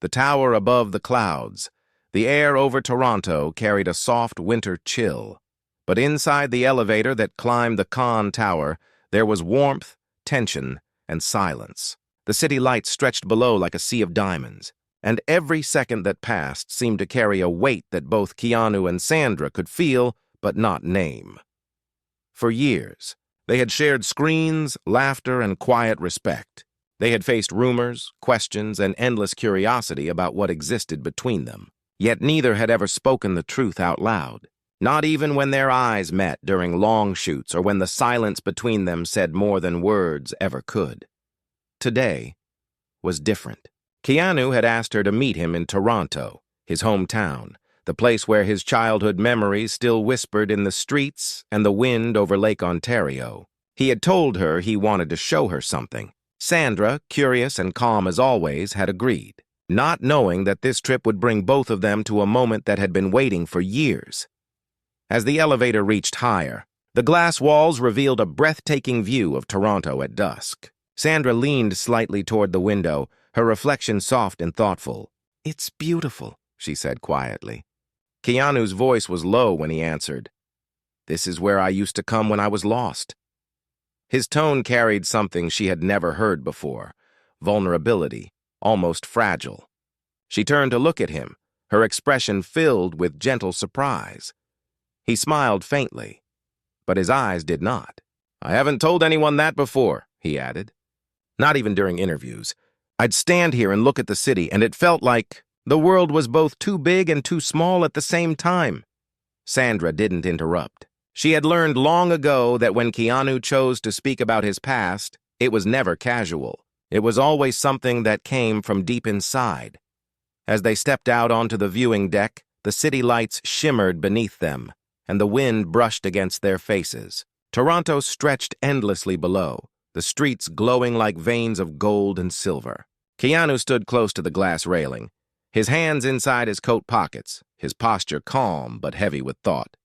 the tower above the clouds. The air over Toronto carried a soft winter chill. But inside the elevator that climbed the con tower, there was warmth, tension, and silence. The city lights stretched below like a sea of diamonds, and every second that passed seemed to carry a weight that both Keanu and Sandra could feel but not name. For years, they had shared screens, laughter, and quiet respect. They had faced rumors, questions, and endless curiosity about what existed between them. Yet neither had ever spoken the truth out loud, not even when their eyes met during long shoots or when the silence between them said more than words ever could. Today was different. Keanu had asked her to meet him in Toronto, his hometown, the place where his childhood memories still whispered in the streets and the wind over Lake Ontario. He had told her he wanted to show her something. Sandra, curious and calm as always, had agreed, not knowing that this trip would bring both of them to a moment that had been waiting for years. As the elevator reached higher, the glass walls revealed a breathtaking view of Toronto at dusk. Sandra leaned slightly toward the window, her reflection soft and thoughtful. "It's beautiful," she said quietly. Keanu's voice was low when he answered, "This is where I used to come when I was lost." His tone carried something she had never heard before, vulnerability, almost fragile. She turned to look at him, her expression filled with gentle surprise. He smiled faintly, but his eyes did not. "I haven't told anyone that before," he added. "Not even during interviews. I'd stand here and look at the city, and it felt like the world was both too big and too small at the same time." Sandra didn't interrupt. She had learned long ago that when Keanu chose to speak about his past, it was never casual. It was always something that came from deep inside. As they stepped out onto the viewing deck, the city lights shimmered beneath them, and the wind brushed against their faces. Toronto stretched endlessly below, the streets glowing like veins of gold and silver. Keanu stood close to the glass railing, his hands inside his coat pockets, his posture calm but heavy with thought.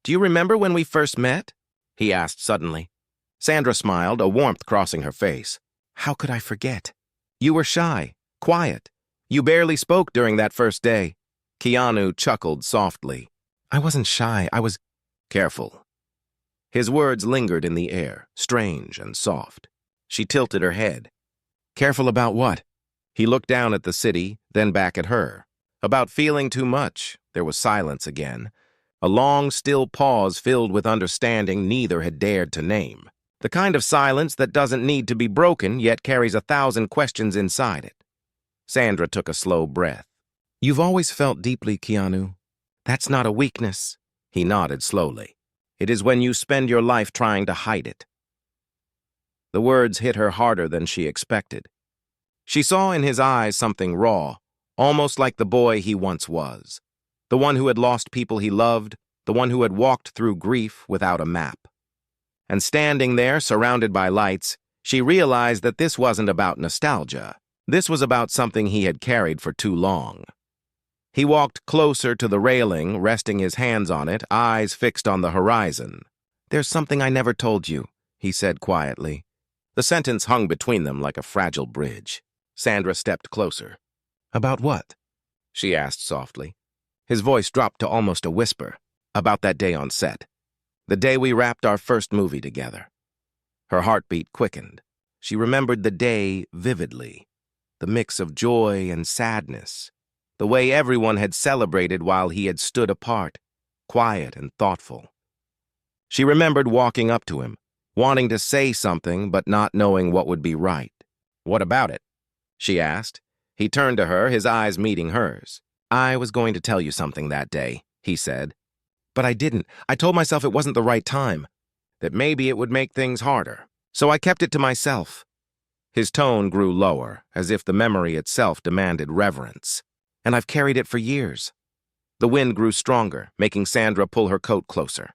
"Do you remember when we first met?" he asked suddenly. Sandra smiled, a warmth crossing her face. "How could I forget? You were shy, quiet. You barely spoke during that first day." Keanu chuckled softly. "I wasn't shy, I was careful." His words lingered in the air, strange and soft. She tilted her head. "Careful about what?" He looked down at the city, then back at her. About feeling too much. There was silence again. A long, still pause filled with understanding neither had dared to name. The kind of silence that doesn't need to be broken, yet carries 1,000 questions inside it. Sandra took a slow breath. "You've always felt deeply, Keanu. That's not a weakness." He nodded slowly. "It is when you spend your life trying to hide it." The words hit her harder than she expected. She saw in his eyes something raw, almost like the boy he once was. The one who had lost people he loved, the one who had walked through grief without a map. And standing there, surrounded by lights, she realized that this wasn't about nostalgia. This was about something he had carried for too long. He walked closer to the railing, resting his hands on it, eyes fixed on the horizon. "There's something I never told you," he said quietly. The sentence hung between them like a fragile bridge. Sandra stepped closer. "About what?" she asked softly. His voice dropped to almost a whisper. "About that day on set. The day we wrapped our first movie together." Her heartbeat quickened. She remembered the day vividly. The mix of joy and sadness. The way everyone had celebrated while he had stood apart, quiet and thoughtful. She remembered walking up to him, wanting to say something but not knowing what would be right. "What about it?" she asked. He turned to her, his eyes meeting hers. "I was going to tell you something that day," he said. "But I didn't. I told myself it wasn't the right time, that maybe it would make things harder. So I kept it to myself." His tone grew lower, as if the memory itself demanded reverence. "And I've carried it for years." The wind grew stronger, making Sandra pull her coat closer.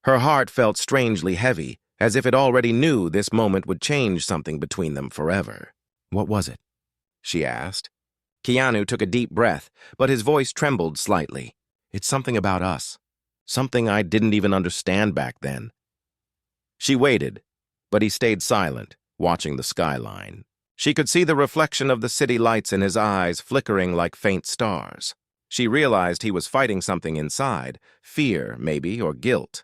Her heart felt strangely heavy, as if it already knew this moment would change something between them forever. "What was it?" she asked. Keanu took a deep breath, but his voice trembled slightly. "It's something about us. Something I didn't even understand back then." She waited, but he stayed silent, watching the skyline. She could see the reflection of the city lights in his eyes flickering like faint stars. She realized he was fighting something inside, fear, maybe, or guilt.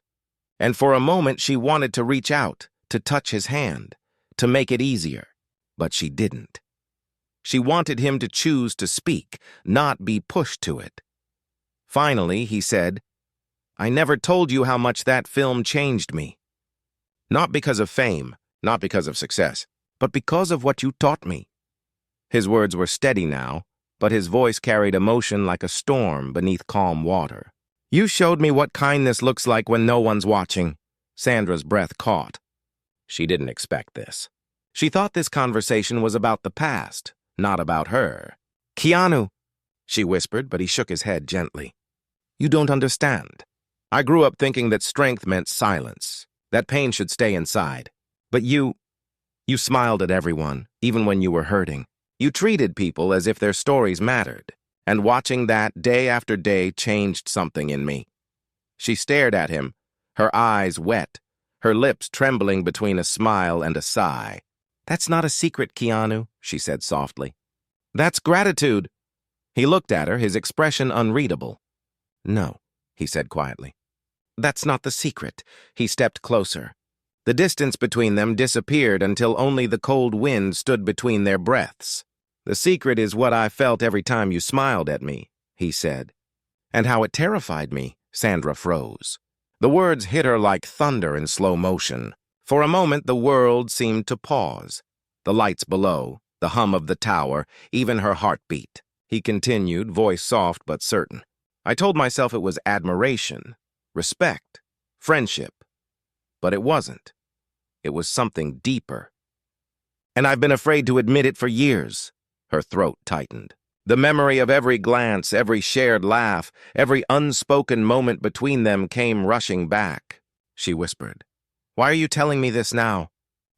And for a moment she wanted to reach out, to touch his hand, to make it easier. But she didn't. She wanted him to choose to speak, not be pushed to it. Finally, he said, "I never told you how much that film changed me. Not because of fame, not because of success, but because of what you taught me." His words were steady now, but his voice carried emotion like a storm beneath calm water. "You showed me what kindness looks like when no one's watching." Sandra's breath caught. She didn't expect this. She thought this conversation was about the past, not about her. "Keanu," she whispered, but he shook his head gently. "You don't understand. I grew up thinking that strength meant silence, that pain should stay inside. But you smiled at everyone, even when you were hurting. You treated people as if their stories mattered, and watching that day after day changed something in me." She stared at him, her eyes wet, her lips trembling between a smile and a sigh. "That's not a secret, Keanu," she said softly. "That's gratitude." He looked at her, his expression unreadable. "No," he said quietly. "That's not the secret." He stepped closer. The distance between them disappeared until only the cold wind stood between their breaths. "The secret is what I felt every time you smiled at me," he said. "And how it terrified me." Sandra froze. The words hit her like thunder in slow motion. For a moment, the world seemed to pause. The lights below, the hum of the tower, even her heartbeat. He continued, voice soft but certain. "I told myself it was admiration, respect, friendship. But it wasn't. It was something deeper. And I've been afraid to admit it for years." Her throat tightened. The memory of every glance, every shared laugh, every unspoken moment between them came rushing back. She whispered, "Why are you telling me this now?"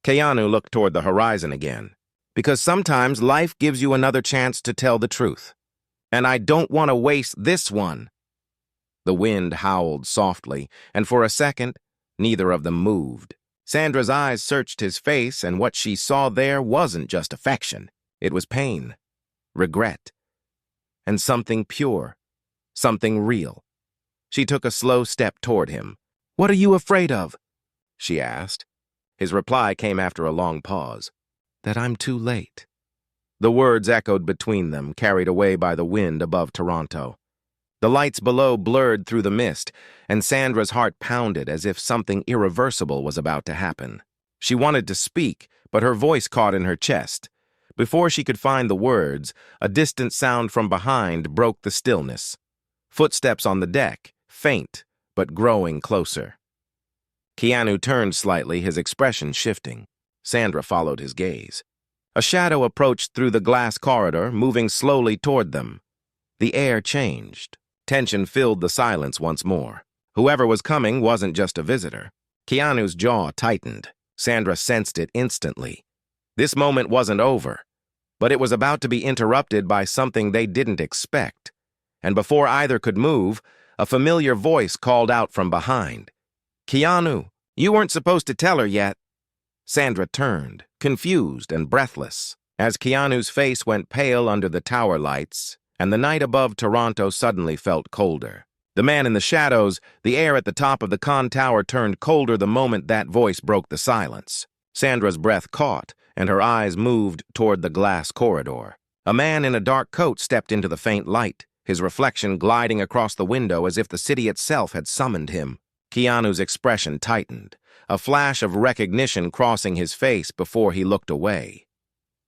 Keanu looked toward the horizon again. "Because sometimes life gives you another chance to tell the truth. And I don't want to waste this one." The wind howled softly, and for a second, neither of them moved. Sandra's eyes searched his face, and what she saw there wasn't just affection. It was pain, regret, and something pure, something real. She took a slow step toward him. "What are you afraid of?" she asked. His reply came after a long pause. "That I'm too late." The words echoed between them, carried away by the wind above Toronto. The lights below blurred through the mist, and Sandra's heart pounded as if something irreversible was about to happen. She wanted to speak, but her voice caught in her chest. Before she could find the words, a distant sound from behind broke the stillness. Footsteps on the deck, faint, but growing closer. Keanu turned slightly, his expression shifting. Sandra followed his gaze. A shadow approached through the glass corridor, moving slowly toward them. The air changed. Tension filled the silence once more. Whoever was coming wasn't just a visitor. Keanu's jaw tightened. Sandra sensed it instantly. This moment wasn't over, but it was about to be interrupted by something they didn't expect. And before either could move, a familiar voice called out from behind. "Keanu, you weren't supposed to tell her yet." Sandra turned, confused and breathless, as Keanu's face went pale under the tower lights, and the night above Toronto suddenly felt colder. The man in the shadows, the air at the top of the con tower turned colder the moment that voice broke the silence. Sandra's breath caught, and her eyes moved toward the glass corridor. A man in a dark coat stepped into the faint light, his reflection gliding across the window as if the city itself had summoned him. Keanu's expression tightened, a flash of recognition crossing his face before he looked away.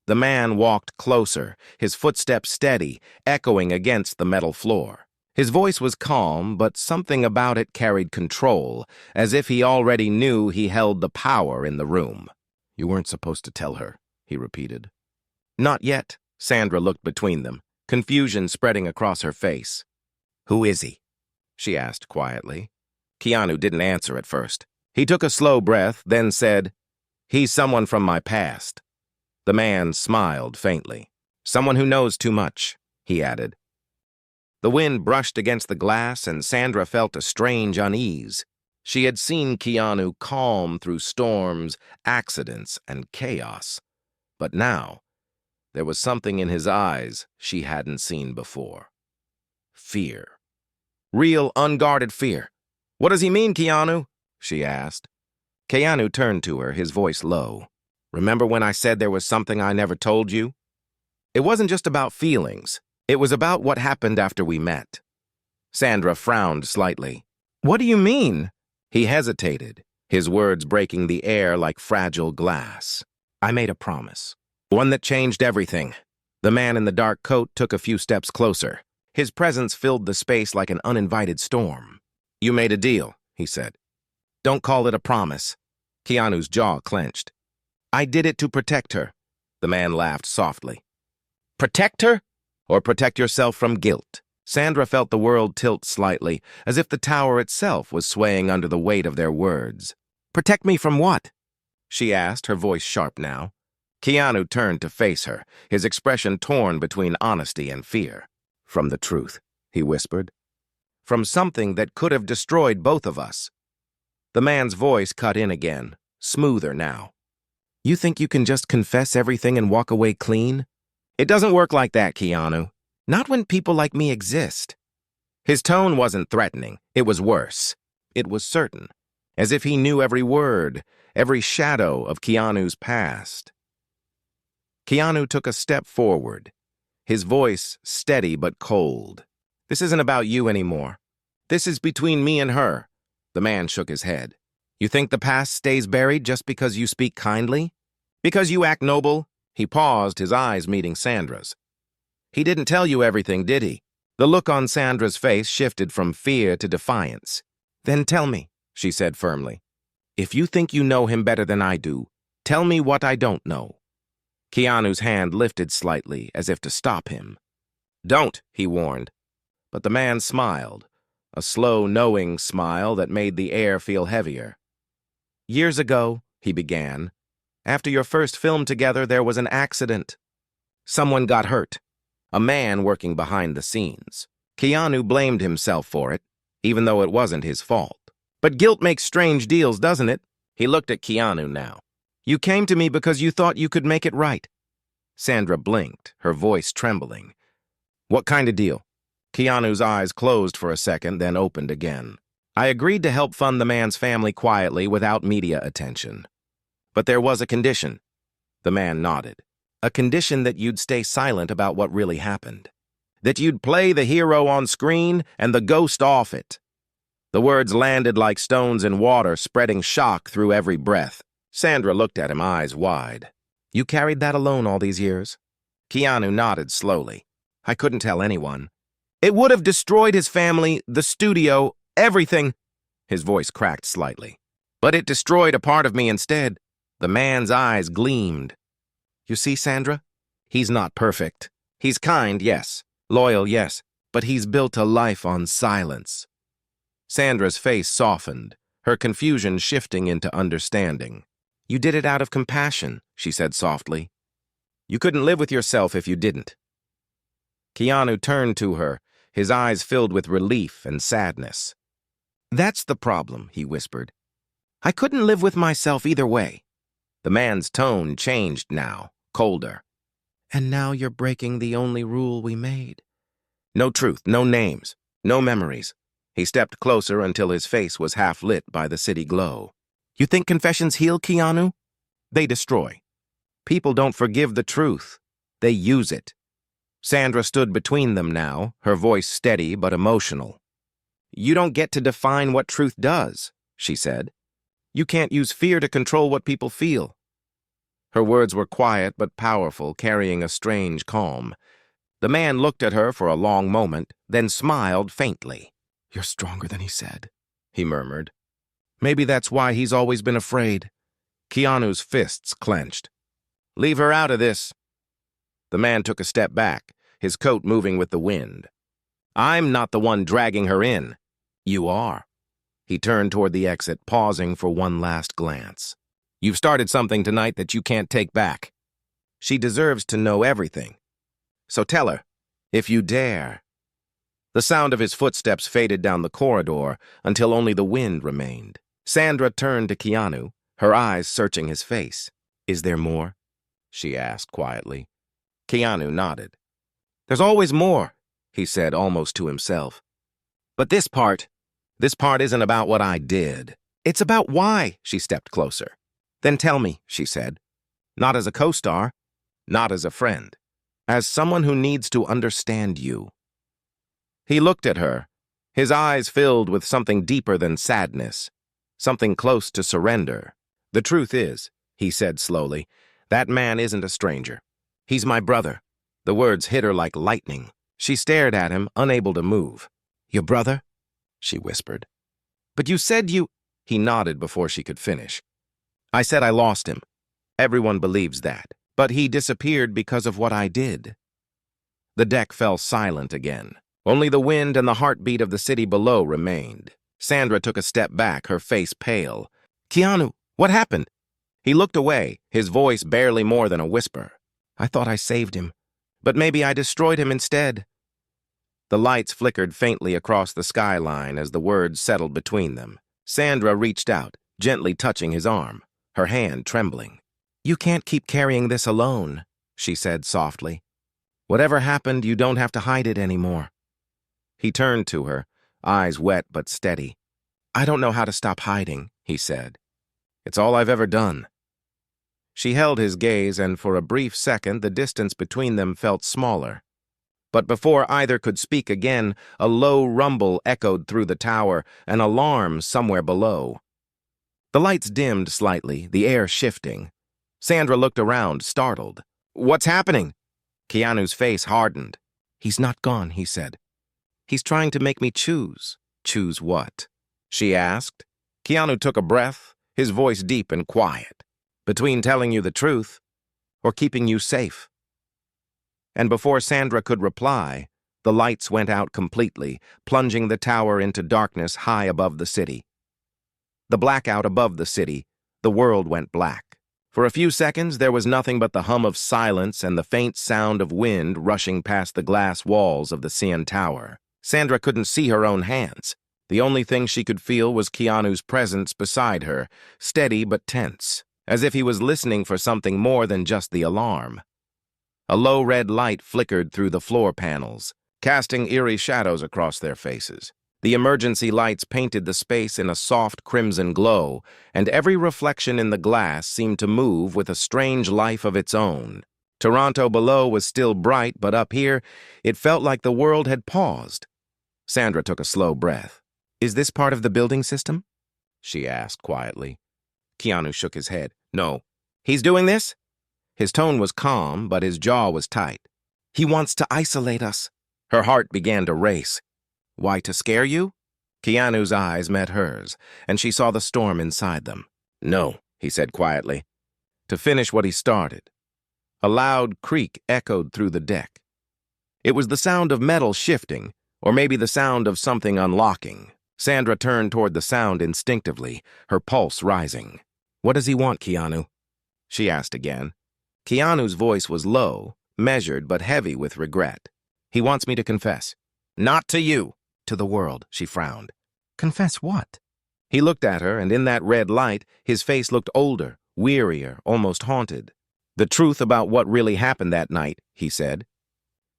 The man walked closer, his footsteps steady, echoing against the metal floor. His voice was calm, but something about it carried control, as if he already knew he held the power in the room. "You weren't supposed to tell her," he repeated. "Not yet." Sandra looked between them, confusion spreading across her face. "Who is he?" she asked quietly. Keanu didn't answer at first. He took a slow breath, then said, "He's someone from my past." The man smiled faintly. "Someone who knows too much," he added. The wind brushed against the glass, and Sandra felt a strange unease. She had seen Keanu calm through storms, accidents, and chaos. But now, There was something in his eyes she hadn't seen before. Fear. Real, unguarded fear. "What does he mean, Keanu?" she asked. Keanu turned to her, his voice low. "Remember when I said there was something I never told you? It wasn't just about feelings. It was about what happened after we met." Sandra frowned slightly. "What do you mean?" He hesitated, his words breaking the air like fragile glass. "I made a promise. One that changed everything." The man in the dark coat took a few steps closer. His presence filled the space like an uninvited storm. "You made a deal," he said. "Don't call it a promise." Keanu's jaw clenched. "I did it to protect her." The man laughed softly. "Protect her? Or protect yourself from guilt?" Sandra felt the world tilt slightly, as if the tower itself was swaying under the weight of their words. "Protect me from what?" she asked, her voice sharp now. Keanu turned to face her, his expression torn between honesty and fear. "From the truth," he whispered. "From something that could have destroyed both of us." The man's voice cut in again, smoother now. "You think you can just confess everything and walk away clean? It doesn't work like that, Keanu. Not when people like me exist." His tone wasn't threatening. It was worse. It was certain, as if he knew every word, every shadow of Keanu's past. Keanu took a step forward, his voice steady but cold. "This isn't about you anymore. This is between me and her." The man shook his head. "You think the past stays buried just because you speak kindly? Because you act noble?" He paused, his eyes meeting Sandra's. "He didn't tell you everything, did he?" The look on Sandra's face shifted from fear to defiance. "Then tell me," she said firmly. "If you think you know him better than I do, tell me what I don't know." Keanu's hand lifted slightly, as if to stop him. "Don't," he warned. But the man smiled, a slow, knowing smile that made the air feel heavier. "Years ago," he began, "after your first film together, there was an accident. Someone got hurt. A man working behind the scenes. Keanu blamed himself for it, even though it wasn't his fault. But guilt makes strange deals, doesn't it?" He looked at Keanu now. "You came to me because you thought you could make it right." Sandra blinked, her voice trembling. "What kind of deal?" Keanu's eyes closed for a second, then opened again. "I agreed to help fund the man's family quietly without media attention. But there was a condition." The man nodded. "A condition that you'd stay silent about what really happened. That you'd play the hero on screen and the ghost off it." The words landed like stones in water, spreading shock through every breath. Sandra looked at him, eyes wide. "You carried that alone all these years?" Keanu nodded slowly. "I couldn't tell anyone. It would have destroyed his family, the studio, everything." His voice cracked slightly. "But it destroyed a part of me instead." The man's eyes gleamed. "You see, Sandra? He's not perfect. He's kind, yes. Loyal, yes. But he's built a life on silence." Sandra's face softened, her confusion shifting into understanding. "You did it out of compassion," she said softly. "You couldn't live with yourself if you didn't." Keanu turned to her, his eyes filled with relief and sadness. "That's the problem," he whispered. "I couldn't live with myself either way." The man's tone changed now, colder. "And now you're breaking the only rule we made." "No truth, no names, no memories." He stepped closer until his face was half lit by the city glow. "You think confessions heal, Keanu? They destroy. People don't forgive the truth. They use it." Sandra stood between them now, her voice steady but emotional. "You don't get to define what truth does," she said. "You can't use fear to control what people feel." Her words were quiet but powerful, carrying a strange calm. The man looked at her for a long moment, then smiled faintly. "You're stronger than he said," he murmured. "Maybe that's why he's always been afraid." Keanu's fists clenched. "Leave her out of this." The man took a step back, his coat moving with the wind. "I'm not the one dragging her in. You are." He turned toward the exit, pausing for one last glance. "You've started something tonight that you can't take back. She deserves to know everything. So tell her, if you dare." The sound of his footsteps faded down the corridor until only the wind remained. Sandra turned to Keanu, her eyes searching his face. "Is there more?" she asked quietly. Keanu nodded. There's always more, he said almost to himself. But this part isn't about what I did. It's about why. She stepped closer. Then tell me, she said. Not as a co-star, not as a friend. As someone who needs to understand you. He looked at her, his eyes filled with something deeper than sadness, something close to surrender. The truth is, he said slowly, that man isn't a stranger. He's my brother. The words hit her like lightning. She stared at him, unable to move. Your brother? She whispered. But you said you... He nodded before she could finish. I said I lost him. Everyone believes that. But he disappeared because of what I did. The deck fell silent again. Only the wind and the heartbeat of the city below remained. Sandra took a step back, her face pale. Keanu, what happened? He looked away, his voice barely more than a whisper. I thought I saved him, but maybe I destroyed him instead. The lights flickered faintly across the skyline as the words settled between them. Sandra reached out, gently touching his arm, her hand trembling. You can't keep carrying this alone, she said softly. Whatever happened, you don't have to hide it anymore. He turned to her, eyes wet but steady. I don't know how to stop hiding, he said. It's all I've ever done. She held his gaze, and for a brief second the distance between them felt smaller. But before either could speak again, a low rumble echoed through the tower, an alarm somewhere below. The lights dimmed slightly, the air shifting. Sandra looked around, startled. What's happening? Keanu's face hardened. He's not gone, he said. He's trying to make me choose. Choose what? She asked. Keanu took a breath, his voice deep and quiet. Between telling you the truth or keeping you safe. And before Sandra could reply, the lights went out completely, plunging the tower into darkness high above the city. The blackout above the city, the world went black. For a few seconds, there was nothing but the hum of silence and the faint sound of wind rushing past the glass walls of the CN Tower. Sandra couldn't see her own hands. The only thing she could feel was Keanu's presence beside her, steady but tense, as if he was listening for something more than just the alarm. A low red light flickered through the floor panels, casting eerie shadows across their faces. The emergency lights painted the space in a soft crimson glow, and every reflection in the glass seemed to move with a strange life of its own. Toronto below was still bright, but up here, it felt like the world had paused. Sandra took a slow breath. Is this part of the building system? She asked quietly. Keanu shook his head. No. He's doing this? His tone was calm, but his jaw was tight. He wants to isolate us. Her heart began to race. Why, to scare you? Keanu's eyes met hers, and she saw the storm inside them. No, he said quietly. To finish what he started. A loud creak echoed through the deck. It was the sound of metal shifting, or maybe the sound of something unlocking. Sandra turned toward the sound instinctively, her pulse rising. What does he want, Keanu? She asked again. Keanu's voice was low, measured but heavy with regret. He wants me to confess. Not to you. To the world, she frowned. Confess what? He looked at her, and in that red light, his face looked older, wearier, almost haunted. The truth about what really happened that night, he said.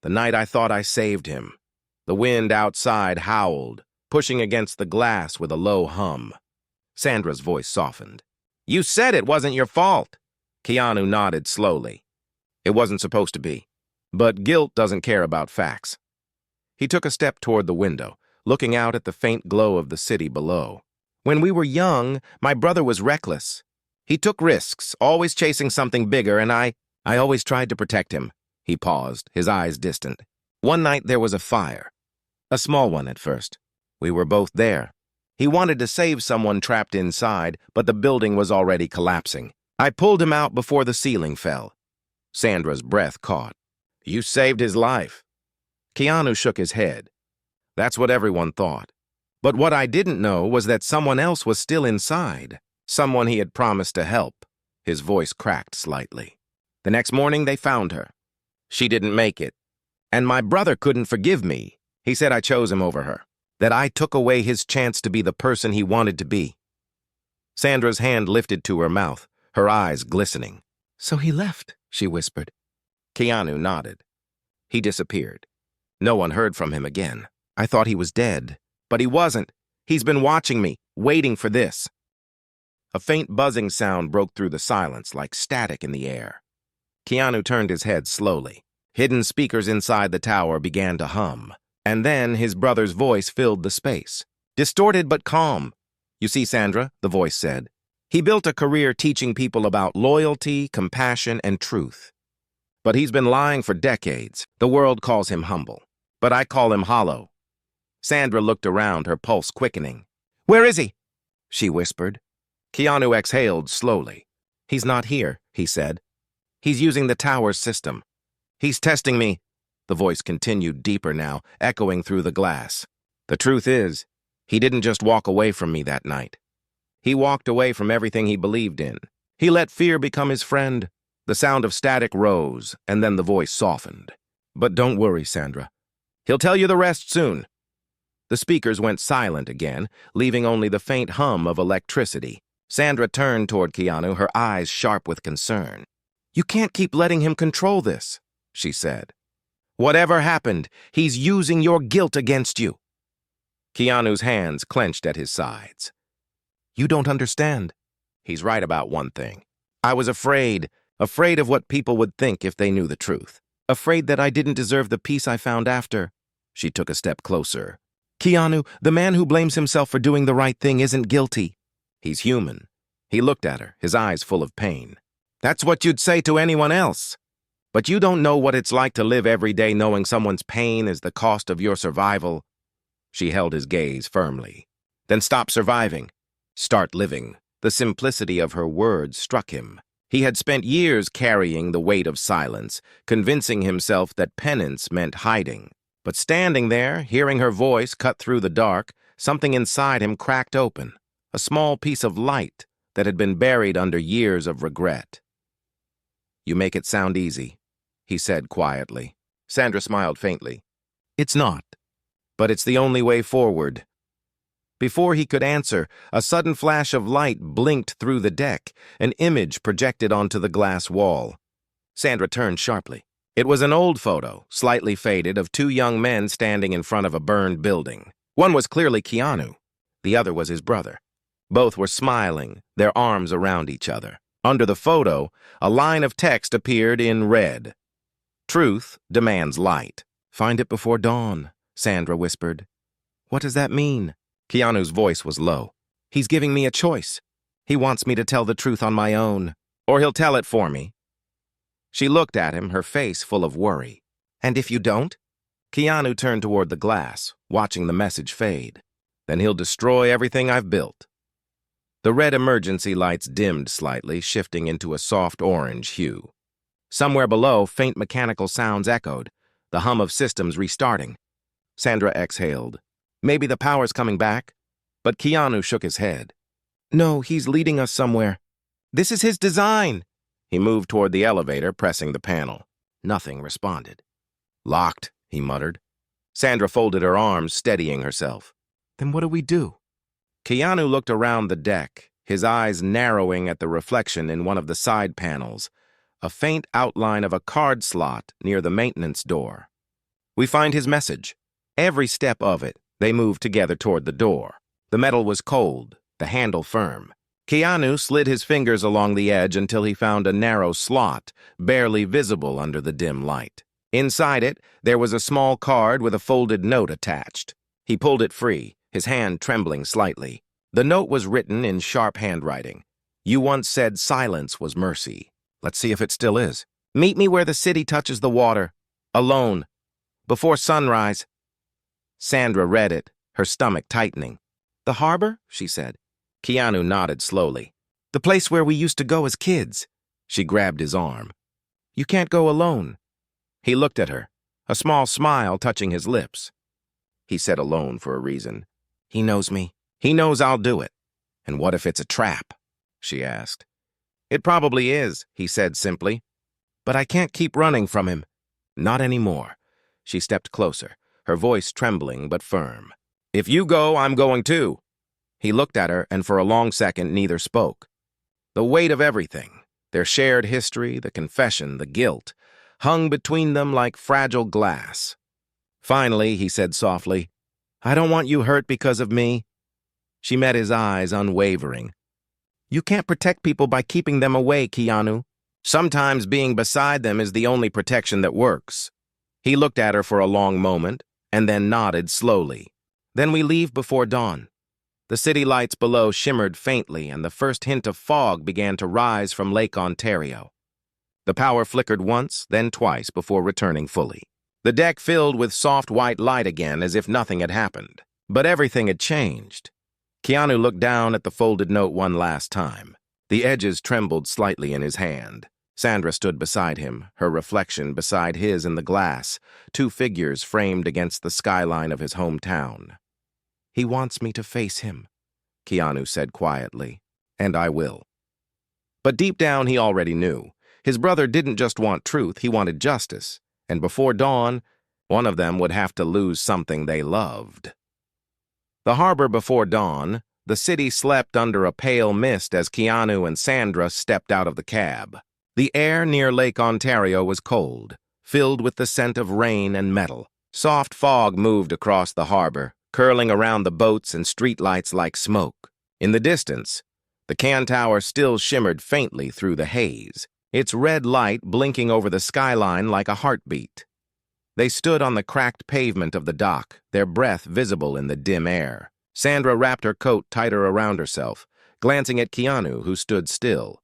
The night I thought I saved him. The wind outside howled, pushing against the glass with a low hum. Sandra's voice softened. You said it wasn't your fault. Keanu nodded slowly. It wasn't supposed to be. But guilt doesn't care about facts. He took a step toward the window, looking out at the faint glow of the city below. When we were young, my brother was reckless. He took risks, always chasing something bigger, and I always tried to protect him. He paused, his eyes distant. One night there was a fire. A small one at first. We were both there. He wanted to save someone trapped inside, but the building was already collapsing. I pulled him out before the ceiling fell. Sandra's breath caught. You saved his life. Keanu shook his head. That's what everyone thought. But what I didn't know was that someone else was still inside. Someone he had promised to help. His voice cracked slightly. The next morning they found her. She didn't make it. And my brother couldn't forgive me. He said I chose him over her. That I took away his chance to be the person he wanted to be. Sandra's hand lifted to her mouth, her eyes glistening. So he left, she whispered. Keanu nodded. He disappeared. No one heard from him again. I thought he was dead, but he wasn't. He's been watching me, waiting for this. A faint buzzing sound broke through the silence like static in the air. Keanu turned his head slowly. Hidden speakers inside the tower began to hum, and then his brother's voice filled the space. Distorted but calm. You see, Sandra, the voice said. He built a career teaching people about loyalty, compassion, and truth. But he's been lying for decades. The world calls him humble, but I call him hollow. Sandra looked around, her pulse quickening. Where is he? She whispered. Keanu exhaled slowly. He's not here, he said. He's using the tower's system. He's testing me. The voice continued deeper now, echoing through the glass. The truth is, he didn't just walk away from me that night. He walked away from everything he believed in. He let fear become his friend. The sound of static rose, and then the voice softened. But don't worry, Sandra. He'll tell you the rest soon. The speakers went silent again, leaving only the faint hum of electricity. Sandra turned toward Keanu, her eyes sharp with concern. You can't keep letting him control this, she said. Whatever happened, he's using your guilt against you. Keanu's hands clenched at his sides. You don't understand. He's right about one thing. I was afraid of what people would think if they knew the truth. Afraid that I didn't deserve the peace I found after. She took a step closer. Keanu, the man who blames himself for doing the right thing isn't guilty. He's human. He looked at her, his eyes full of pain. That's what you'd say to anyone else. But you don't know what it's like to live every day knowing someone's pain is the cost of your survival. She held his gaze firmly. Then stop surviving. Start living. The simplicity of her words struck him. He had spent years carrying the weight of silence, convincing himself that penance meant hiding. But standing there, hearing her voice cut through the dark, something inside him cracked open, a small piece of light that had been buried under years of regret. You make it sound easy, he said quietly. Sandra smiled faintly. It's not, but it's the only way forward. Before he could answer, a sudden flash of light blinked through the deck, an image projected onto the glass wall. Sandra turned sharply. It was an old photo, slightly faded, of two young men standing in front of a burned building. One was clearly Keanu. The other was his brother. Both were smiling, their arms around each other. Under the photo, a line of text appeared in red. Truth demands light. Find it before dawn, Sandra whispered. What does that mean? Keanu's voice was low. He's giving me a choice. He wants me to tell the truth on my own, or he'll tell it for me. She looked at him, her face full of worry. And if you don't? Keanu turned toward the glass, watching the message fade. Then he'll destroy everything I've built. The red emergency lights dimmed slightly, shifting into a soft orange hue. Somewhere below, faint mechanical sounds echoed, the hum of systems restarting. Sandra exhaled. Maybe the power's coming back? But Keanu shook his head. No, he's leading us somewhere. This is his design. He moved toward the elevator, pressing the panel. Nothing responded. Locked, he muttered. Sandra folded her arms, steadying herself. Then what do we do? Keanu looked around the deck, his eyes narrowing at the reflection in one of the side panels, a faint outline of a card slot near the maintenance door. We find his message. Every step of it, they moved together toward the door. The metal was cold, the handle firm. Keanu slid his fingers along the edge until he found a narrow slot, barely visible under the dim light. Inside it, there was a small card with a folded note attached. He pulled it free, his hand trembling slightly. The note was written in sharp handwriting. You once said silence was mercy. Let's see if it still is. Meet me where the city touches the water. Alone. Before sunrise. Sandra read it, her stomach tightening. The harbor? She said. Keanu nodded slowly. The place where we used to go as kids. She grabbed his arm. You can't go alone. He looked at her, a small smile touching his lips. He said alone for a reason. He knows me. He knows I'll do it. And what if it's a trap? She asked. It probably is, he said simply. But I can't keep running from him. Not anymore. She stepped closer, her voice trembling but firm. If you go, I'm going too. He looked at her, and for a long second neither spoke. The weight of everything, their shared history, the confession, the guilt, hung between them like fragile glass. Finally, he said softly, "I don't want you hurt because of me." She met his eyes, unwavering. "You can't protect people by keeping them away, Keanu. Sometimes being beside them is the only protection that works." He looked at her for a long moment, and then nodded slowly. "Then we leave before dawn." The city lights below shimmered faintly, and the first hint of fog began to rise from Lake Ontario. The power flickered once, then twice, before returning fully. The deck filled with soft white light again, as if nothing had happened. But everything had changed. Keanu looked down at the folded note one last time. The edges trembled slightly in his hand. Sandra stood beside him, her reflection beside his in the glass, two figures framed against the skyline of his hometown. "He wants me to face him," Keanu said quietly, "and I will." But deep down he already knew. His brother didn't just want truth, he wanted justice. And before dawn, one of them would have to lose something they loved. The harbor before dawn, the city slept under a pale mist as Keanu and Sandra stepped out of the cab. The air near Lake Ontario was cold, filled with the scent of rain and metal. Soft fog moved across the harbor, curling around the boats and streetlights like smoke. In the distance, the CN Tower still shimmered faintly through the haze, its red light blinking over the skyline like a heartbeat. They stood on the cracked pavement of the dock, their breath visible in the dim air. Sandra wrapped her coat tighter around herself, glancing at Keanu, who stood still,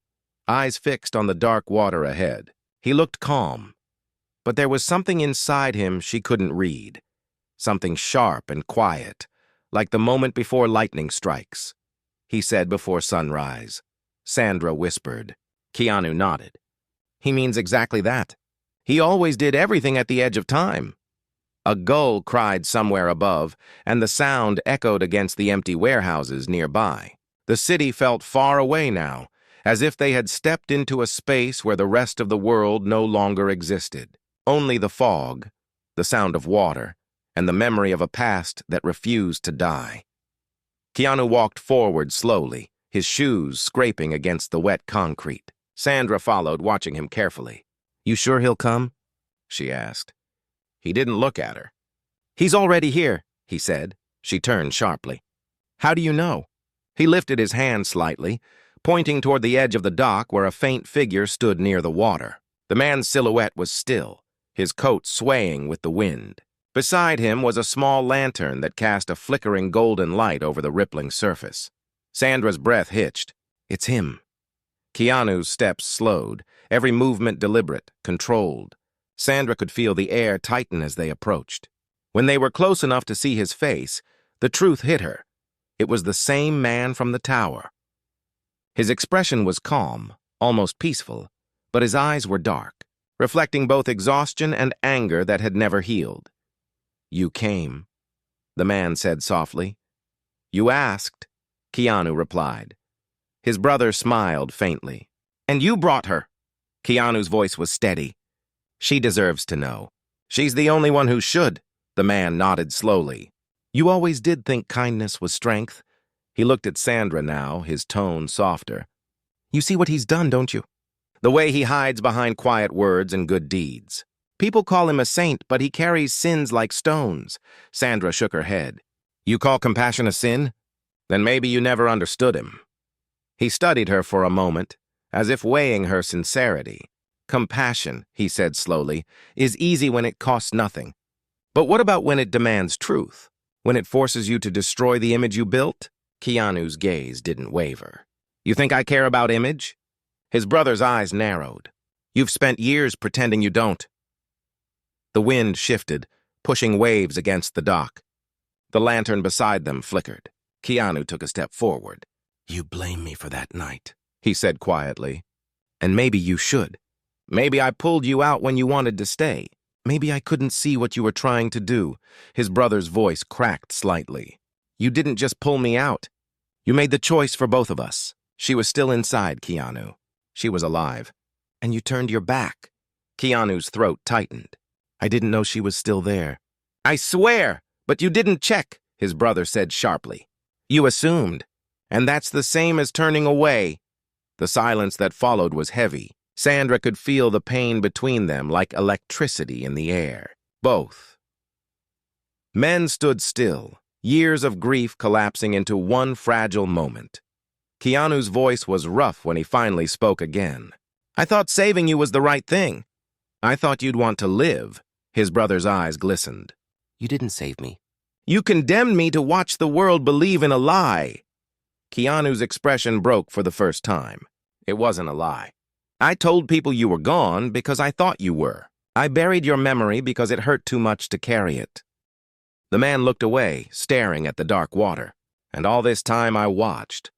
eyes fixed on the dark water ahead. He looked calm, but there was something inside him she couldn't read, something sharp and quiet, like the moment before lightning strikes. He said before sunrise. Sandra whispered. Keanu nodded. He means exactly that. He always did everything at the edge of time. A gull cried somewhere above, and the sound echoed against the empty warehouses nearby. The city felt far away now, as if they had stepped into a space where the rest of the world no longer existed. Only the fog, the sound of water, and the memory of a past that refused to die. Keanu walked forward slowly, his shoes scraping against the wet concrete. Sandra followed, watching him carefully. "You sure he'll come?" she asked. He didn't look at her. "He's already here," he said. She turned sharply. "How do you know?" He lifted his hand slightly, pointing toward the edge of the dock where a faint figure stood near the water. The man's silhouette was still, his coat swaying with the wind. Beside him was a small lantern that cast a flickering golden light over the rippling surface. Sandra's breath hitched. "It's him." Keanu's steps slowed, every movement deliberate, controlled. Sandra could feel the air tighten as they approached. When they were close enough to see his face, the truth hit her. It was the same man from the tower. His expression was calm, almost peaceful, but his eyes were dark, reflecting both exhaustion and anger that had never healed. "You came," the man said softly. "You asked," Keanu replied. His brother smiled faintly. "And you brought her." Keanu's voice was steady. "She deserves to know. She's the only one who should." The man nodded slowly. "You always did think kindness was strength." He looked at Sandra now, his tone softer. "You see what he's done, don't you? The way he hides behind quiet words and good deeds. People call him a saint, but he carries sins like stones." Sandra shook her head. "You call compassion a sin? Then maybe you never understood him." He studied her for a moment, as if weighing her sincerity. "Compassion," he said slowly, "is easy when it costs nothing. But what about when it demands truth? When it forces you to destroy the image you built?" Keanu's gaze didn't waver. "You think I care about image?" His brother's eyes narrowed. "You've spent years pretending you don't." The wind shifted, pushing waves against the dock. The lantern beside them flickered. Keanu took a step forward. "You blame me for that night," he said quietly. "And maybe you should. Maybe I pulled you out when you wanted to stay. Maybe I couldn't see what you were trying to do." His brother's voice cracked slightly. "You didn't just pull me out. You made the choice for both of us." She was still inside Keanu. She was alive. "And you turned your back." Keanu's throat tightened. "I didn't know she was still there." "I swear, but you didn't check," his brother said sharply. "You assumed. And that's the same as turning away." The silence that followed was heavy, Sandra could feel the pain between them like electricity in the air. Both. Men stood still, years of grief collapsing into one fragile moment. Keanu's voice was rough when he finally spoke again. "I thought saving you was the right thing. I thought you'd want to live." His brother's eyes glistened. You didn't save me. "You condemned me to watch the world believe in a lie." Keanu's expression broke for the first time. It wasn't a lie. "I told people you were gone because I thought you were. I buried your memory because it hurt too much to carry it." The man looked away, staring at the dark water. "And all this time I watched.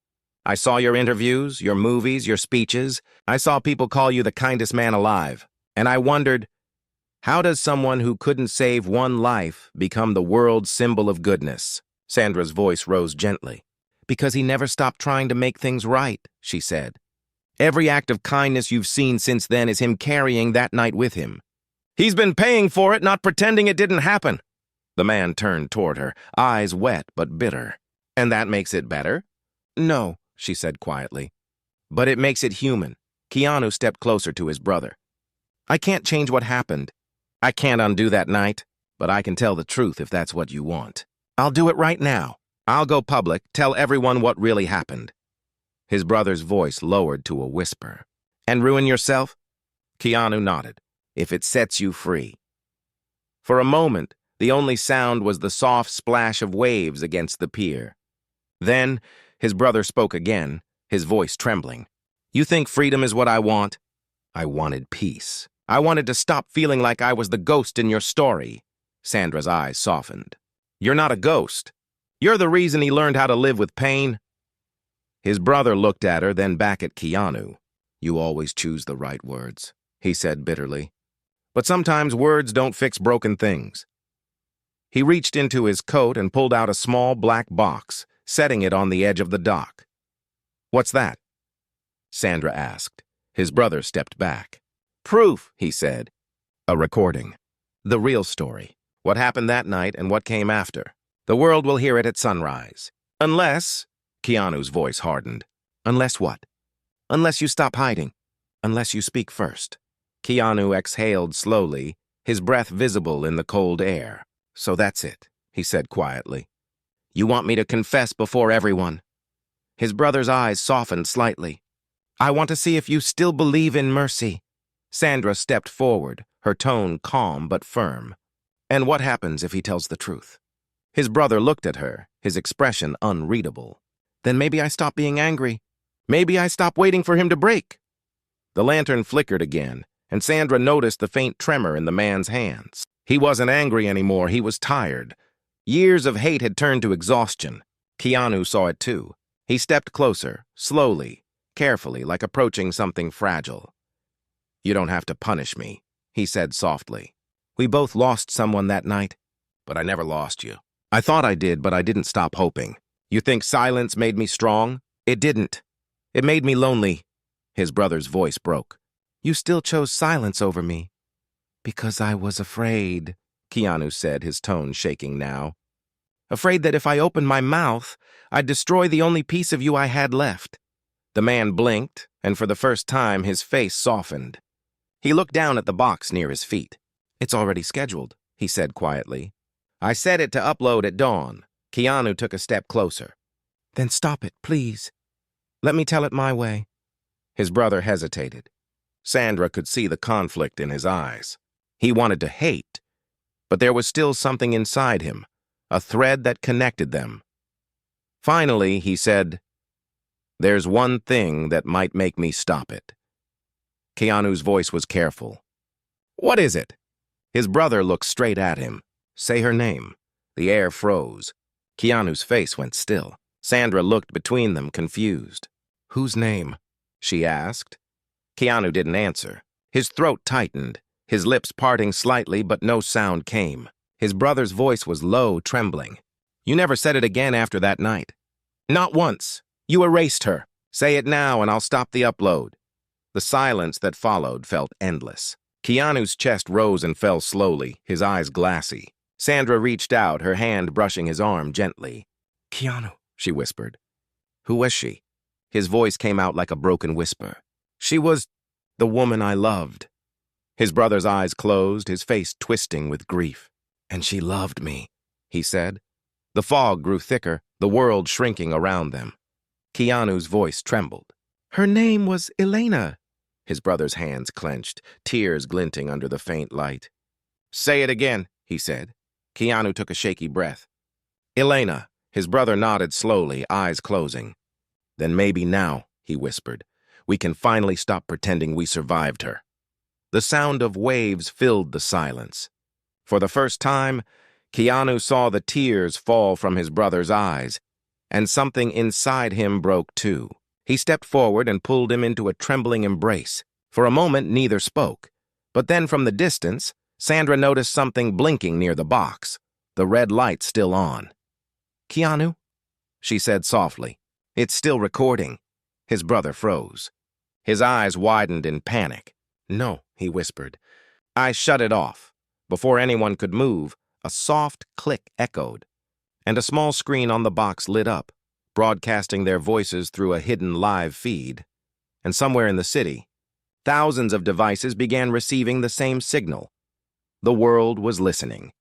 I saw your interviews, your movies, your speeches. I saw people call you the kindest man alive. And I wondered, how does someone who couldn't save one life become the world's symbol of goodness?" Sandra's voice rose gently. "Because he never stopped trying to make things right," she said. "Every act of kindness you've seen since then is him carrying that night with him. He's been paying for it, not pretending it didn't happen." The man turned toward her, eyes wet but bitter. "And that makes it better?" "No," she said quietly. "But it makes it human." Keanu stepped closer to his brother. "I can't change what happened. I can't undo that night, but I can tell the truth if that's what you want. I'll do it right now. I'll go public, tell everyone what really happened." His brother's voice lowered to a whisper. "And ruin yourself?" Keanu nodded. "If it sets you free." For a moment, the only sound was the soft splash of waves against the pier. Then, his brother spoke again, his voice trembling. "You think freedom is what I want?" "I wanted peace. I wanted to stop feeling like I was the ghost in your story." Sandra's eyes softened. "You're not a ghost. You're the reason he learned how to live with pain." His brother looked at her, then back at Keanu. "You always choose the right words," he said bitterly. "But sometimes words don't fix broken things." He reached into his coat and pulled out a small black box, setting it on the edge of the dock. "What's that?" Sandra asked. His brother stepped back. "Proof," he said. "A recording. The real story. What happened that night and what came after. The world will hear it at sunrise. Unless," Keanu's voice hardened. "Unless what?" "Unless you stop hiding. Unless you speak first." Keanu exhaled slowly, his breath visible in the cold air. "So that's it," he said quietly. "You want me to confess before everyone?" His brother's eyes softened slightly. "I want to see if you still believe in mercy." Sandra stepped forward, her tone calm but firm. "And what happens if he tells the truth?" His brother looked at her, his expression unreadable. "Then maybe I stop being angry. Maybe I stop waiting for him to break." The lantern flickered again, and Sandra noticed the faint tremor in the man's hands. He wasn't angry anymore, he was tired. Years of hate had turned to exhaustion. Keanu saw it too. He stepped closer, slowly, carefully, like approaching something fragile. "You don't have to punish me," he said softly. "We both lost someone that night, but I never lost you. I thought I did, but I didn't stop hoping. You think silence made me strong? It didn't. It made me lonely." His brother's voice broke. "You still chose silence over me." "Because I was afraid," Keanu said, his tone shaking now. "Afraid that if I opened my mouth, I'd destroy the only piece of you I had left." The man blinked, and for the first time his face softened. He looked down at the box near his feet. "It's already scheduled," he said quietly. "I set it to upload at dawn." Keanu took a step closer. "Then stop it, please. Let me tell it my way." His brother hesitated. Sandra could see the conflict in his eyes. He wanted to hate, but there was still something inside him, a thread that connected them. Finally, he said, "There's one thing that might make me stop it." Keanu's voice was careful. "What is it?" His brother looked straight at him. "Say her name." The air froze. Keanu's face went still. Sandra looked between them, confused. "Whose name?" she asked. Keanu didn't answer. His throat tightened, his lips parting slightly, but no sound came. His brother's voice was low, trembling. "You never said it again after that night." "Not once. You erased her. Say it now and I'll stop the upload." The silence that followed felt endless. Keanu's chest rose and fell slowly, his eyes glassy. Sandra reached out, her hand brushing his arm gently. "Keanu," she whispered. "Who was she?" His voice came out like a broken whisper. "She was..." The woman I loved. His brother's eyes closed, his face twisting with grief. And she loved me, he said. The fog grew thicker, the world shrinking around them. Keanu's voice trembled. Her name was Elena. His brother's hands clenched, tears glinting under the faint light. Say it again, he said. Keanu took a shaky breath. Elena. His brother nodded slowly, eyes closing. Then maybe now, he whispered, we can finally stop pretending we survived her. The sound of waves filled the silence. For the first time, Keanu saw the tears fall from his brother's eyes, and something inside him broke too. He stepped forward and pulled him into a trembling embrace. For a moment, neither spoke. But then from the distance, Sandra noticed something blinking near the box, the red light still on. Keanu? She said softly. It's still recording. His brother froze. His eyes widened in panic. No, he whispered. I shut it off. Before anyone could move, a soft click echoed, and a small screen on the box lit up, broadcasting their voices through a hidden live feed. And somewhere in the city, thousands of devices began receiving the same signal. The world was listening.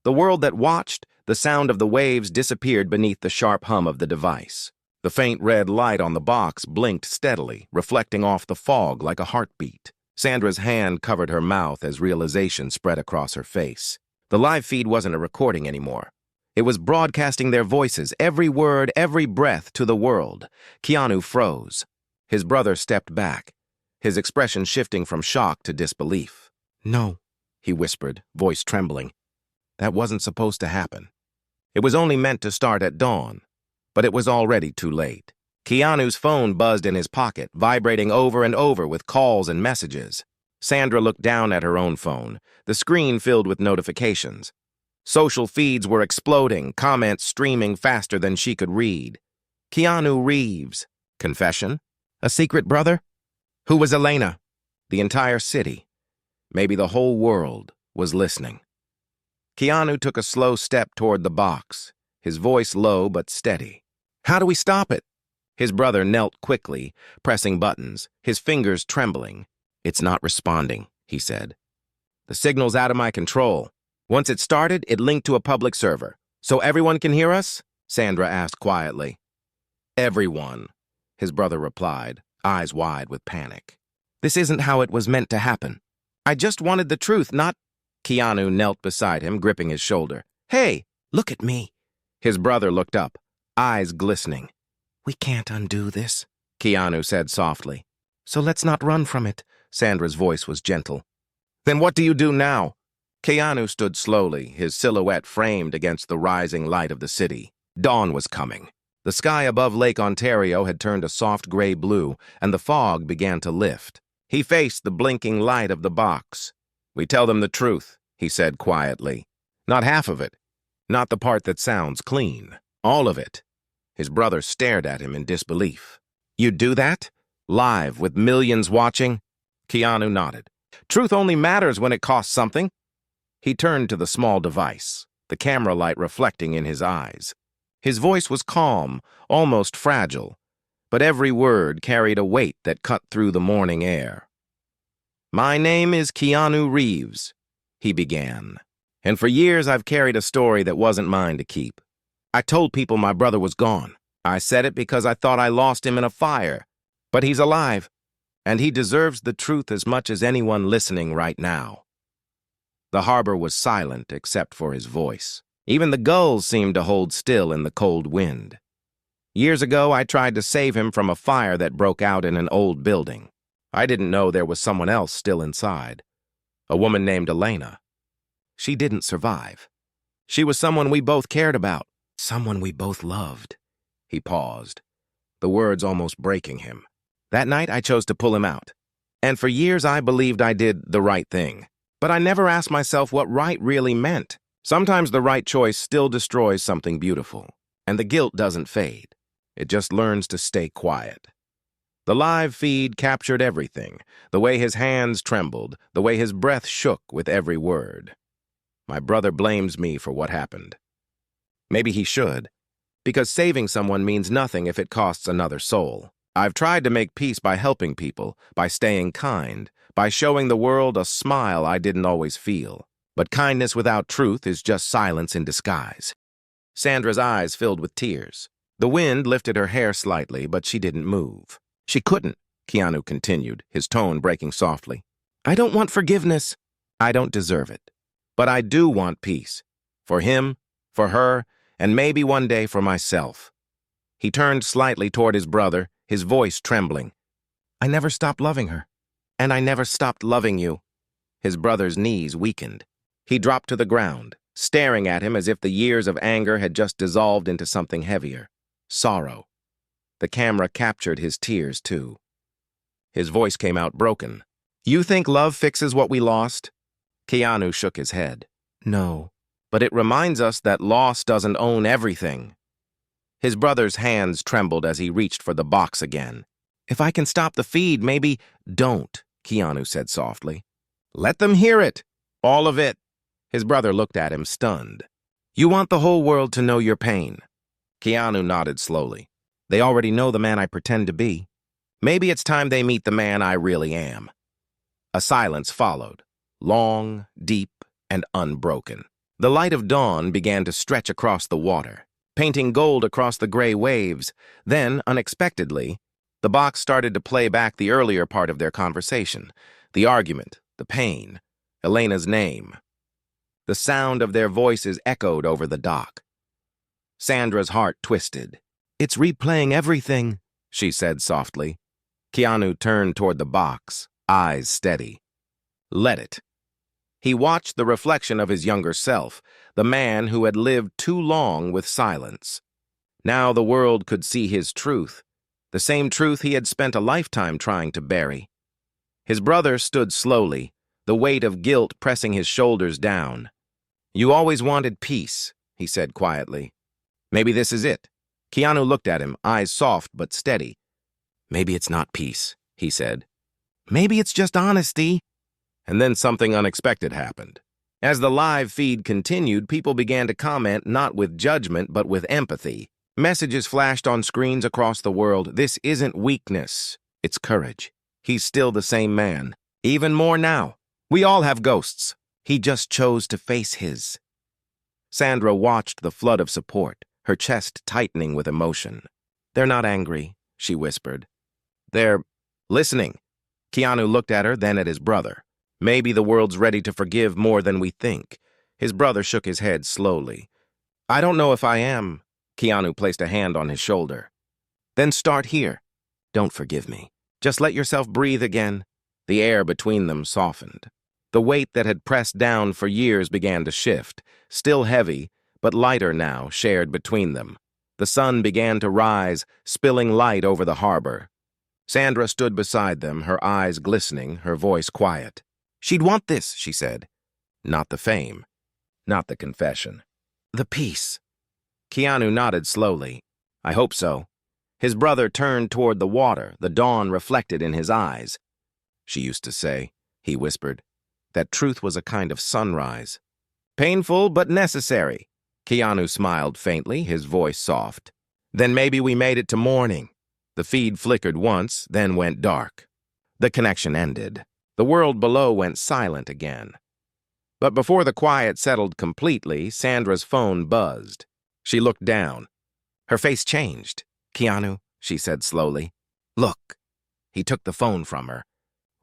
The world that watched, the sound of the waves disappeared beneath the sharp hum of the device. The faint red light on the box blinked steadily, reflecting off the fog like a heartbeat. Sandra's hand covered her mouth as realization spread across her face. The live feed wasn't a recording anymore. It was broadcasting their voices, every word, every breath, to the world. Keanu froze. His brother stepped back, his expression shifting from shock to disbelief. No, he whispered, voice trembling. That wasn't supposed to happen. It was only meant to start at dawn, but it was already too late. Keanu's phone buzzed in his pocket, vibrating over and over with calls and messages. Sandra looked down at her own phone, the screen filled with notifications. Social feeds were exploding, comments streaming faster than she could read. Keanu Reeves. Confession? A secret brother? Who was Elena? The entire city, maybe the whole world, was listening. Keanu took a slow step toward the box, his voice low but steady. How do we stop it? His brother knelt quickly, pressing buttons, his fingers trembling. It's not responding, he said. The signal's out of my control. Once it started, it linked to a public server. So everyone can hear us? Sandra asked quietly. Everyone, his brother replied, eyes wide with panic. This isn't how it was meant to happen. I just wanted the truth, not... Keanu knelt beside him, gripping his shoulder. Hey, look at me. His brother looked up, eyes glistening. We can't undo this, Keanu said softly. So let's not run from it. Sandra's voice was gentle. Then what do you do now? Keanu stood slowly, his silhouette framed against the rising light of the city. Dawn was coming. The sky above Lake Ontario had turned a soft gray blue, and the fog began to lift. He faced the blinking light of the box. We tell them the truth, he said quietly. Not half of it. Not the part that sounds clean. All of it. His brother stared at him in disbelief. You'd do that? Live, with millions watching? Keanu nodded. Truth only matters when it costs something. He turned to the small device, the camera light reflecting in his eyes. His voice was calm, almost fragile, but every word carried a weight that cut through the morning air. My name is Keanu Reeves, he began, and for years I've carried a story that wasn't mine to keep. I told people my brother was gone. I said it because I thought I lost him in a fire, but he's alive, and he deserves the truth as much as anyone listening right now. The harbor was silent except for his voice. Even the gulls seemed to hold still in the cold wind. Years ago, I tried to save him from a fire that broke out in an old building. I didn't know there was someone else still inside. A woman named Elena. She didn't survive. She was someone we both cared about. Someone we both loved. He paused, the words almost breaking him. That night, I chose to pull him out. And for years, I believed I did the right thing. But I never asked myself what right really meant. Sometimes the right choice still destroys something beautiful, and the guilt doesn't fade. It just learns to stay quiet. The live feed captured everything, the way his hands trembled, the way his breath shook with every word. My brother blames me for what happened. Maybe he should, because saving someone means nothing if it costs another soul. I've tried to make peace by helping people, by staying kind, by showing the world a smile I didn't always feel. But kindness without truth is just silence in disguise. Sandra's eyes filled with tears. The wind lifted her hair slightly, but she didn't move. She couldn't, Keanu continued, his tone breaking softly. I don't want forgiveness. I don't deserve it. But I do want peace. For him, for her, and maybe one day for myself. He turned slightly toward his brother, his voice trembling. I never stopped loving her. And I never stopped loving you. His brother's knees weakened. He dropped to the ground, staring at him as if the years of anger had just dissolved into something heavier. Sorrow. The camera captured his tears, too. His voice came out broken. You think love fixes what we lost? Keanu shook his head. No, but it reminds us that loss doesn't own everything. His brother's hands trembled as he reached for the box again. If I can stop the feed, maybe... Don't, Keanu said softly. Let them hear it. All of it. His brother looked at him, stunned. You want the whole world to know your pain. Keanu nodded slowly. They already know the man I pretend to be. Maybe it's time they meet the man I really am. A silence followed, long, deep, and unbroken. The light of dawn began to stretch across the water, painting gold across the gray waves. Then, unexpectedly, the box started to play back the earlier part of their conversation, the argument, the pain, Elena's name. The sound of their voices echoed over the dock. Sandra's heart twisted. It's replaying everything, she said softly. Keanu turned toward the box, eyes steady. Let it. He watched the reflection of his younger self, the man who had lived too long with silence. Now the world could see his truth, the same truth he had spent a lifetime trying to bury. His brother stood slowly, the weight of guilt pressing his shoulders down. You always wanted peace, he said quietly. Maybe this is it. Keanu looked at him, eyes soft but steady. Maybe it's not peace, he said. Maybe it's just honesty. And then something unexpected happened. As the live feed continued, people began to comment not with judgment but with empathy. Messages flashed on screens across the world. This isn't weakness, it's courage. He's still the same man. Even more now. We all have ghosts. He just chose to face his. Sandra watched the flood of support, her chest tightening with emotion. They're not angry, she whispered. They're listening. Keanu looked at her, then at his brother. Maybe the world's ready to forgive more than we think. His brother shook his head slowly. I don't know if I am. Keanu placed a hand on his shoulder. Then start here. Don't forgive me. Just let yourself breathe again. The air between them softened. The weight that had pressed down for years began to shift, still heavy, but lighter now, shared between them. The sun began to rise, spilling light over the harbor. Sandra stood beside them, her eyes glistening, her voice quiet. She'd want this, she said. Not the fame. Not the confession. The peace. Keanu nodded slowly. I hope so. His brother turned toward the water, the dawn reflected in his eyes. She used to say, he whispered, that truth was a kind of sunrise. Painful but necessary. Keanu smiled faintly, his voice soft. Then maybe we made it to morning. The feed flickered once, then went dark. The connection ended. The world below went silent again. But before the quiet settled completely, Sandra's phone buzzed. She looked down. Her face changed. Keanu, she said slowly. Look. He took the phone from her,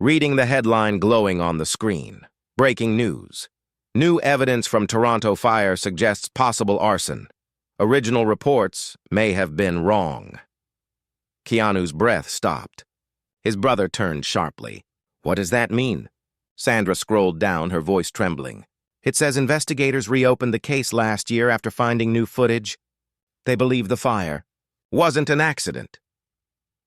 reading the headline glowing on the screen. Breaking news. New evidence from Toronto fire suggests possible arson. Original reports may have been wrong. Keanu's breath stopped. His brother turned sharply. What does that mean? Sandra scrolled down, her voice trembling. It says investigators reopened the case last year after finding new footage. They believe the fire wasn't an accident.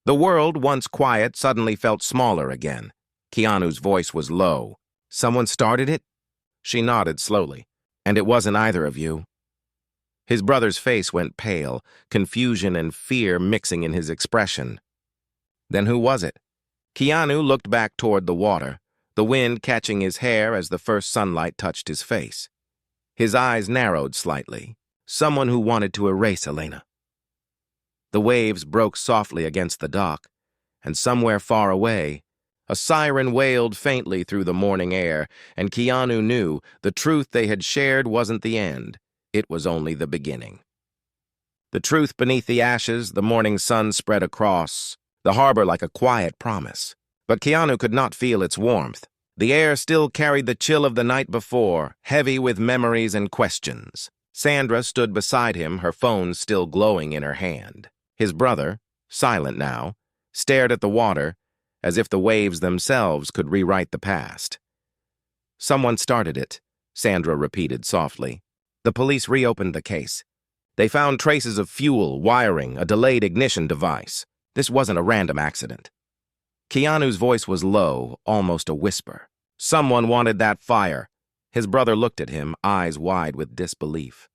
The world, once quiet, suddenly felt smaller again. Keanu's voice was low. Someone started it? She nodded slowly. And it wasn't either of you. His brother's face went pale, confusion and fear mixing in his expression. Then who was it? Keanu looked back toward the water, the wind catching his hair as the first sunlight touched his face. His eyes narrowed slightly. Someone who wanted to erase Elena. The waves broke softly against the dock, And somewhere far away, a siren wailed faintly through the morning air, and Keanu knew the truth they had shared wasn't the end. It was only the beginning. The truth beneath the ashes, the morning sun spread across the harbor like a quiet promise. But Keanu could not feel its warmth. The air still carried the chill of the night before, heavy with memories and questions. Sandra stood beside him, her phone still glowing in her hand. His brother, silent now, stared at the water as if the waves themselves could rewrite the past. "Someone started it," Sandra repeated softly. The police reopened the case. They found traces of fuel, wiring, a delayed ignition device. This wasn't a random accident. Keanu's voice was low, almost a whisper. Someone wanted that fire. His brother looked at him, eyes wide with disbelief.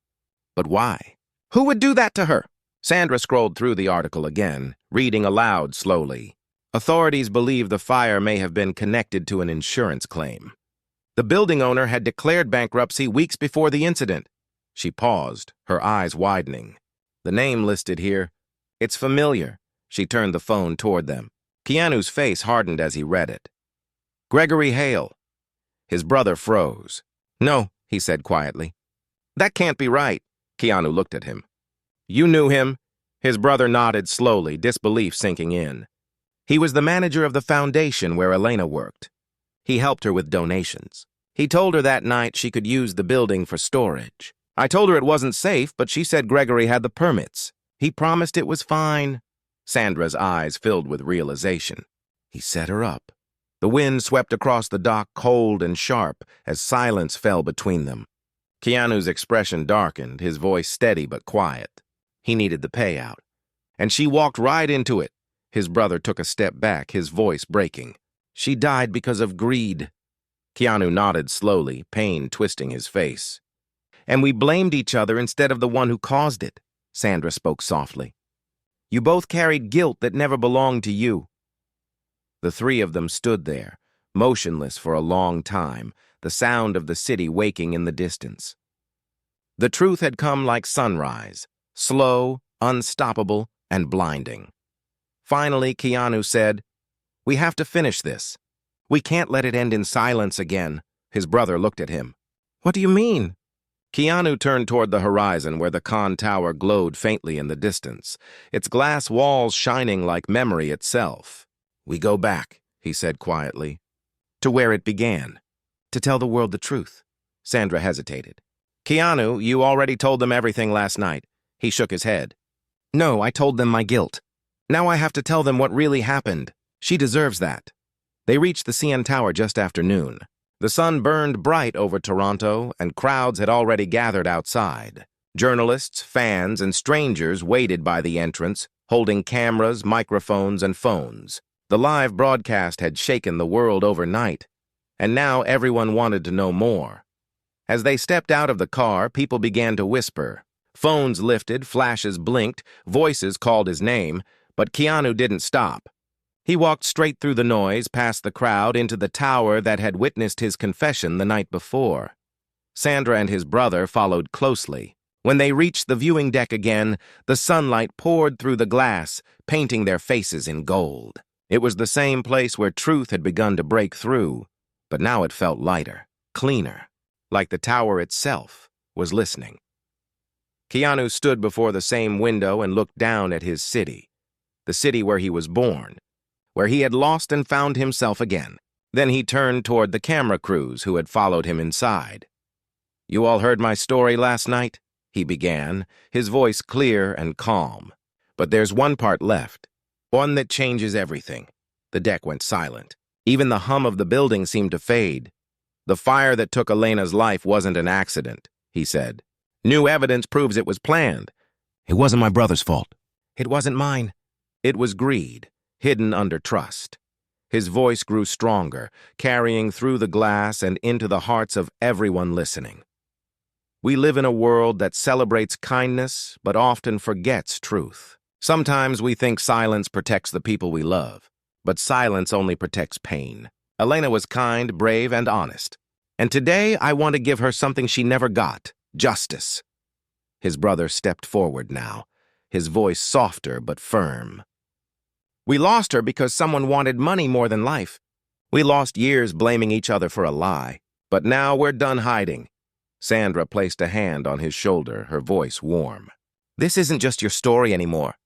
But why? Who would do that to her? Sandra scrolled through the article again, reading aloud slowly. Authorities believe the fire may have been connected to an insurance claim. The building owner had declared bankruptcy weeks before the incident. She paused, her eyes widening. The name listed here, it's familiar. She turned the phone toward them. Keanu's face hardened as he read it. Gregory Hale. His brother froze. "No," he said quietly. "That can't be right." Keanu looked at him. "You knew him?" His brother nodded slowly, disbelief sinking in. He was the manager of the foundation where Elena worked. He helped her with donations. He told her that night she could use the building for storage. I told her it wasn't safe, but she said Gregory had the permits. He promised it was fine. Sandra's eyes filled with realization. He set her up. The wind swept across the dock, cold and sharp, as silence fell between them. Keanu's expression darkened, his voice steady but quiet. He needed the payout. And she walked right into it. His brother took a step back, his voice breaking. She died because of greed. Keanu nodded slowly, pain twisting his face. And we blamed each other instead of the one who caused it, Sandra spoke softly. You both carried guilt that never belonged to you. The three of them stood there, motionless for a long time, the sound of the city waking in the distance. The truth had come like sunrise, slow, unstoppable, and blinding. Finally, Keanu said, "We have to finish this. We can't let it end in silence again." His brother looked at him. "What do you mean?" Keanu turned toward the horizon where the con tower glowed faintly in the distance, its glass walls shining like memory itself. "We go back," he said quietly, "to where it began, to tell the world the truth." Sandra hesitated. "Keanu, you already told them everything last night." He shook his head. "No, I told them my guilt. Now I have to tell them what really happened. She deserves that." They reached the CN Tower just after noon. The sun burned bright over Toronto, and crowds had already gathered outside. Journalists, fans, and strangers waited by the entrance, holding cameras, microphones, and phones. The live broadcast had shaken the world overnight, and now everyone wanted to know more. As they stepped out of the car, people began to whisper. Phones lifted, flashes blinked, voices called his name, but Keanu didn't stop. He walked straight through the noise, past the crowd, into the tower that had witnessed his confession the night before. Sandra and his brother followed closely. When they reached the viewing deck again, the sunlight poured through the glass, painting their faces in gold. It was the same place where truth had begun to break through, but now it felt lighter, cleaner, like the tower itself was listening. Keanu stood before the same window and looked down at his city, the city where he was born, where he had lost and found himself again. Then he turned toward the camera crews who had followed him inside. "You all heard my story last night?" he began, his voice clear and calm. "But there's one part left, one that changes everything." The deck went silent. Even the hum of the building seemed to fade. "The fire that took Elena's life wasn't an accident," he said. "New evidence proves it was planned. It wasn't my brother's fault. It wasn't mine. It was greed, hidden under trust." His voice grew stronger, carrying through the glass and into the hearts of everyone listening. We live in a world that celebrates kindness but often forgets truth. Sometimes we think silence protects the people we love, but silence only protects pain. Elena was kind, brave, and honest. And today I want to give her something she never got: justice. His brother stepped forward now, his voice softer but firm. We lost her because someone wanted money more than life. We lost years blaming each other for a lie. But now we're done hiding. Sandra placed a hand on his shoulder, her voice warm. This isn't just your story anymore.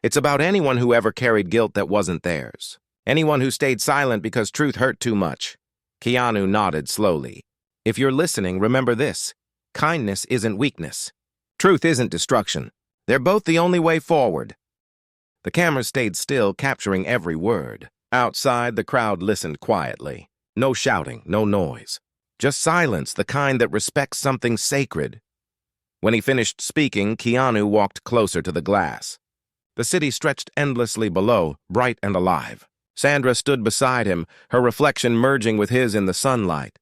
It's about anyone who ever carried guilt that wasn't theirs. Anyone who stayed silent because truth hurt too much. Keanu nodded slowly. If you're listening, remember this. Kindness isn't weakness. Truth isn't destruction. They're both the only way forward. The camera stayed still, capturing every word. Outside, the crowd listened quietly. No shouting, no noise. Just silence, the kind that respects something sacred. When he finished speaking, Keanu walked closer to the glass. The city stretched endlessly below, bright and alive. Sandra stood beside him, her reflection merging with his in the sunlight.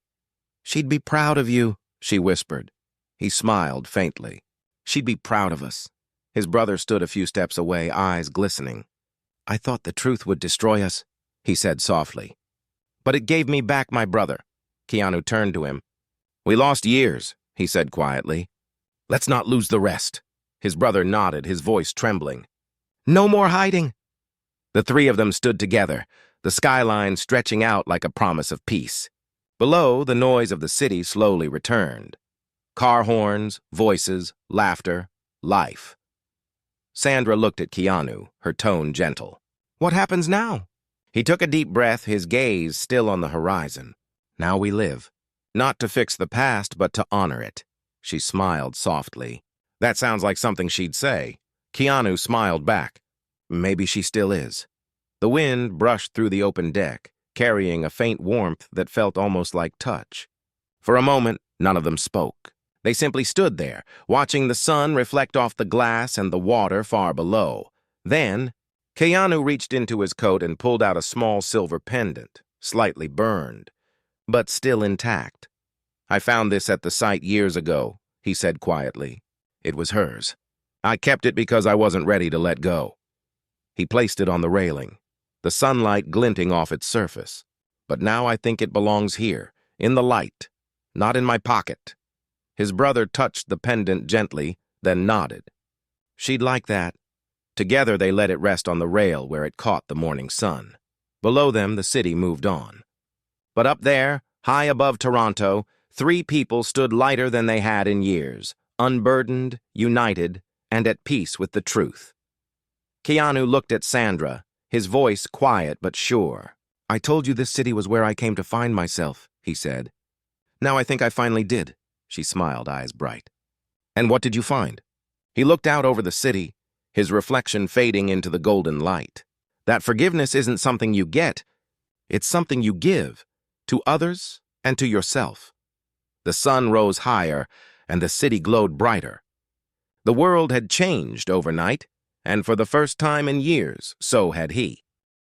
"She'd be proud of you," she whispered. He smiled faintly. "She'd be proud of us." His brother stood a few steps away, eyes glistening. "I thought the truth would destroy us," he said softly. "But it gave me back my brother." Keanu turned to him. "We lost years," he said quietly. "Let's not lose the rest." His brother nodded, his voice trembling. "No more hiding." The three of them stood together, the skyline stretching out like a promise of peace. Below, the noise of the city slowly returned. Car horns, voices, laughter, life. Sandra looked at Keanu, her tone gentle. "What happens now?" He took a deep breath, his gaze still on the horizon. "Now we live. Not to fix the past, but to honor it." She smiled softly. That sounds like something she'd say. Keanu smiled back. Maybe she still is. The wind brushed through the open deck, carrying a faint warmth that felt almost like touch. For a moment, none of them spoke. They simply stood there, watching the sun reflect off the glass and the water far below. Then, Keanu reached into his coat and pulled out a small silver pendant, slightly burned, but still intact. "I found this at the site years ago," he said quietly. "It was hers. I kept it because I wasn't ready to let go." He placed it on the railing, the sunlight glinting off its surface. "But now I think it belongs here, in the light, not in my pocket." His brother touched the pendant gently, then nodded. "She'd like that." Together they let it rest on the rail where it caught the morning sun. Below them, the city moved on. But up there, high above Toronto, three people stood lighter than they had in years, unburdened, united, and at peace with the truth. Keanu looked at Sandra, his voice quiet but sure. "I told you this city was where I came to find myself," he said. "Now I think I finally did." She smiled, eyes bright. "And what did you find?" He looked out over the city, his reflection fading into the golden light. That forgiveness isn't something you get, it's something you give, to others and to yourself. The sun rose higher, and the city glowed brighter. The world had changed overnight, and for the first time in years, so had he.